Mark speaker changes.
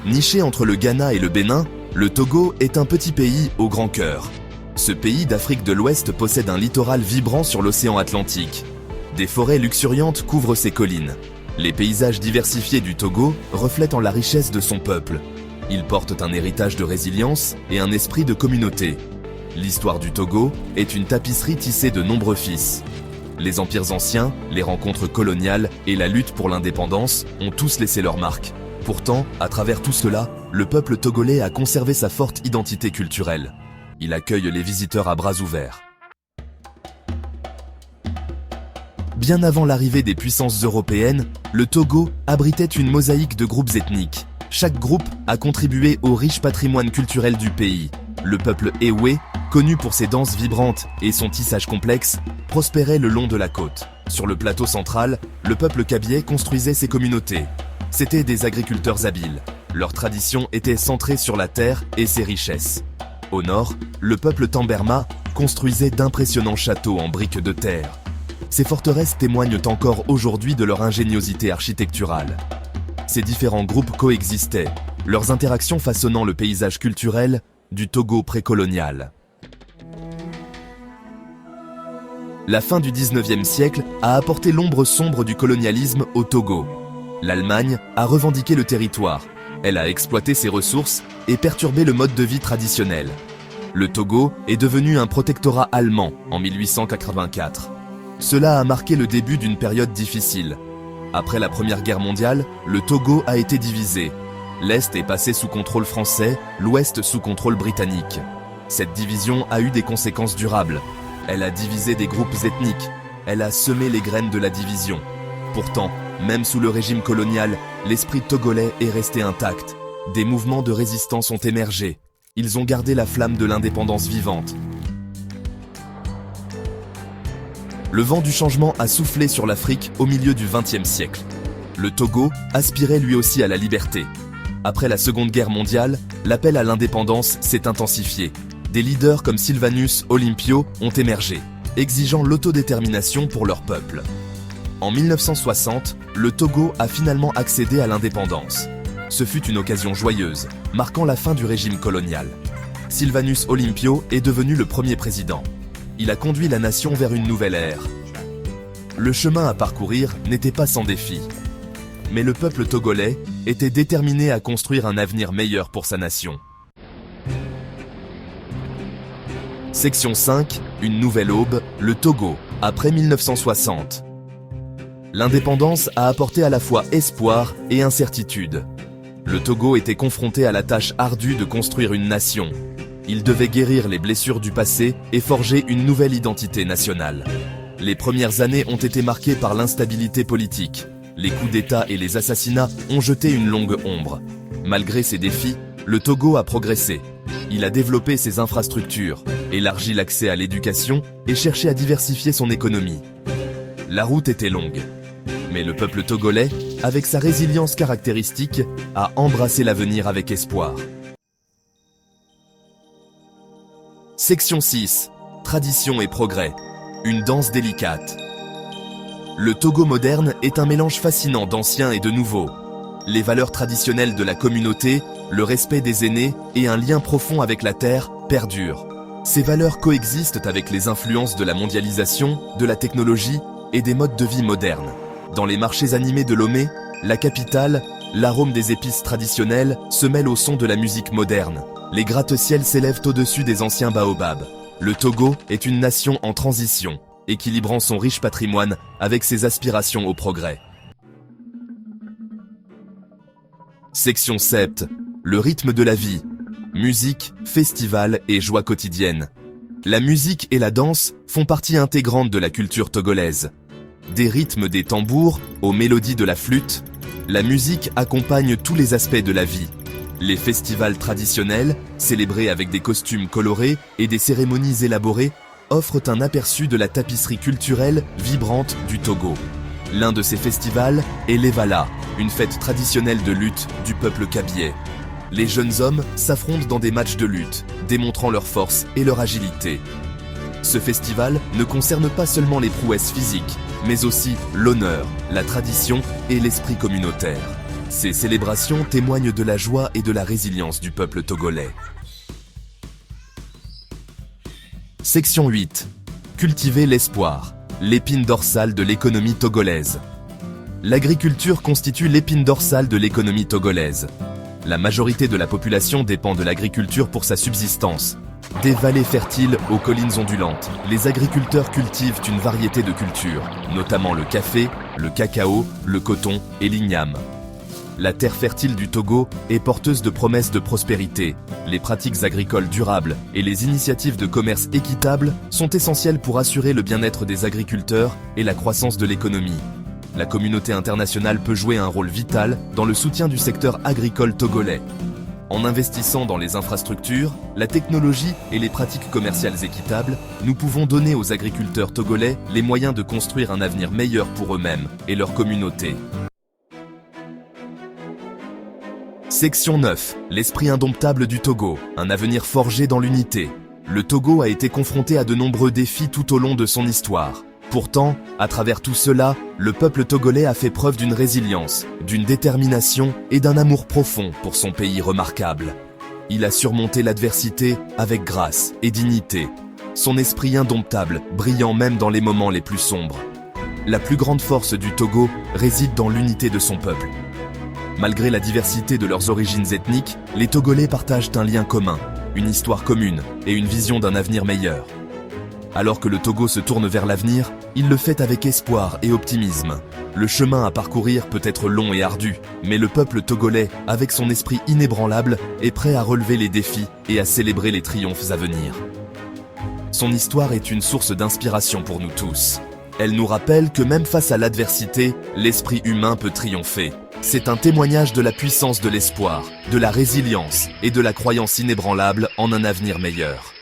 Speaker 1: Niché entre le Ghana et le Bénin, le Togo est un petit pays au grand cœur. Ce pays d'Afrique de l'Ouest possède un littoral vibrant sur l'océan Atlantique. Des forêts luxuriantes couvrent ses collines. Les paysages diversifiés du Togo reflètent la richesse de son peuple. Ils portent un héritage de résilience et un esprit de communauté. L'histoire du Togo est une tapisserie tissée de nombreux fils. Les empires anciens, les rencontres coloniales et la lutte pour l'indépendance ont tous laissé leur marque. Pourtant, à travers tout cela, le peuple togolais a conservé sa forte identité culturelle. Il accueille les visiteurs à bras ouverts. Bien avant l'arrivée des puissances européennes, le Togo abritait une mosaïque de groupes ethniques. Chaque groupe a contribué au riche patrimoine culturel du pays. Le peuple Ewe, connu pour ses danses vibrantes et son tissage complexe, prospérait le long de la côte. Sur le plateau central, le peuple Kabyé construisait ses communautés. C'étaient des agriculteurs habiles. Leur tradition était centrée sur la terre et ses richesses. Au nord, le peuple Tamberma construisait d'impressionnants châteaux en briques de terre. Ces forteresses témoignent encore aujourd'hui de leur ingéniosité architecturale. Ces différents groupes coexistaient, leurs interactions façonnant le paysage culturel du Togo précolonial. La fin du XIXe siècle a apporté l'ombre sombre du colonialisme au Togo. L'Allemagne a revendiqué le territoire. Elle a exploité ses ressources et perturbé le mode de vie traditionnel. Le Togo est devenu un protectorat allemand en 1884. Cela a marqué le début d'une période difficile. Après la Première Guerre mondiale, le Togo a été divisé. L'Est est passé sous contrôle français, l'Ouest sous contrôle britannique. Cette division a eu des conséquences durables. Elle a divisé des groupes ethniques. Elle a semé les graines de la division. Pourtant, même sous le régime colonial, l'esprit togolais est resté intact. Des mouvements de résistance ont émergé. Ils ont gardé la flamme de l'indépendance vivante. Le vent du changement a soufflé sur l'Afrique au milieu du XXe siècle. Le Togo aspirait lui aussi à la liberté. Après la Seconde Guerre mondiale, l'appel à l'indépendance s'est intensifié. Des leaders comme Sylvanus Olympio ont émergé, exigeant l'autodétermination pour leur peuple. En 1960, le Togo a finalement accédé à l'indépendance. Ce fut une occasion joyeuse, marquant la fin du régime colonial. Sylvanus Olympio est devenu le premier président. Il a conduit la nation vers une nouvelle ère. Le chemin à parcourir n'était pas sans défi. Mais le peuple togolais était déterminé à construire un avenir meilleur pour sa nation. Section 5, une nouvelle aube, le Togo, après 1960. L'indépendance a apporté à la fois espoir et incertitude. Le Togo était confronté à la tâche ardue de construire une nation. Il devait guérir les blessures du passé et forger une nouvelle identité nationale. Les premières années ont été marquées par l'instabilité politique. Les coups d'État et les assassinats ont jeté une longue ombre. Malgré ces défis, le Togo a progressé. Il a développé ses infrastructures, élargi l'accès à l'éducation et cherché à diversifier son économie. La route était longue. Mais le peuple togolais, avec sa résilience caractéristique, a embrassé l'avenir avec espoir. Section 6. Tradition et progrès. Une danse délicate. Le Togo moderne est un mélange fascinant d'ancien et de nouveau. Les valeurs traditionnelles de la communauté, le respect des aînés et un lien profond avec la terre perdurent. Ces valeurs coexistent avec les influences de la mondialisation, de la technologie et des modes de vie modernes. Dans les marchés animés de Lomé, la capitale, l'arôme des épices traditionnelles se mêle au son de la musique moderne. Les gratte-ciels s'élèvent au-dessus des anciens baobabs. Le Togo est une nation en transition, équilibrant son riche patrimoine avec ses aspirations au progrès. Section 7. Le rythme de la vie. Musique, festival et joie quotidienne. La musique et la danse font partie intégrante de la culture togolaise. Des rythmes des tambours aux mélodies de la flûte, la musique accompagne tous les aspects de la vie. Les festivals traditionnels, célébrés avec des costumes colorés et des cérémonies élaborées, offrent un aperçu de la tapisserie culturelle vibrante du Togo. L'un de ces festivals est l'Evala, une fête traditionnelle de lutte du peuple Kabyé. Les jeunes hommes s'affrontent dans des matchs de lutte, démontrant leur force et leur agilité. Ce festival ne concerne pas seulement les prouesses physiques, mais aussi l'honneur, la tradition et l'esprit communautaire. Ces célébrations témoignent de la joie et de la résilience du peuple togolais. Section 8. Cultiver l'espoir, l'épine dorsale de l'économie togolaise. L'agriculture constitue l'épine dorsale de l'économie togolaise. La majorité de la population dépend de l'agriculture pour sa subsistance. Des vallées fertiles aux collines ondulantes, les agriculteurs cultivent une variété de cultures, notamment le café, le cacao, le coton et l'igname. La terre fertile du Togo est porteuse de promesses de prospérité. Les pratiques agricoles durables et les initiatives de commerce équitable sont essentielles pour assurer le bien-être des agriculteurs et la croissance de l'économie. La communauté internationale peut jouer un rôle vital dans le soutien du secteur agricole togolais. En investissant dans les infrastructures, la technologie et les pratiques commerciales équitables, nous pouvons donner aux agriculteurs togolais les moyens de construire un avenir meilleur pour eux-mêmes et leur communauté. Section 9. L'esprit indomptable du Togo, un avenir forgé dans l'unité. Le Togo a été confronté à de nombreux défis tout au long de son histoire. Pourtant, à travers tout cela, le peuple togolais a fait preuve d'une résilience, d'une détermination et d'un amour profond pour son pays remarquable. Il a surmonté l'adversité avec grâce et dignité, son esprit indomptable brillant même dans les moments les plus sombres. La plus grande force du Togo réside dans l'unité de son peuple. Malgré la diversité de leurs origines ethniques, les Togolais partagent un lien commun, une histoire commune et une vision d'un avenir meilleur. Alors que le Togo se tourne vers l'avenir, il le fait avec espoir et optimisme. Le chemin à parcourir peut être long et ardu, mais le peuple togolais, avec son esprit inébranlable, est prêt à relever les défis et à célébrer les triomphes à venir. Son histoire est une source d'inspiration pour nous tous. Elle nous rappelle que même face à l'adversité, l'esprit humain peut triompher. C'est un témoignage de la puissance de l'espoir, de la résilience et de la croyance inébranlable en un avenir meilleur.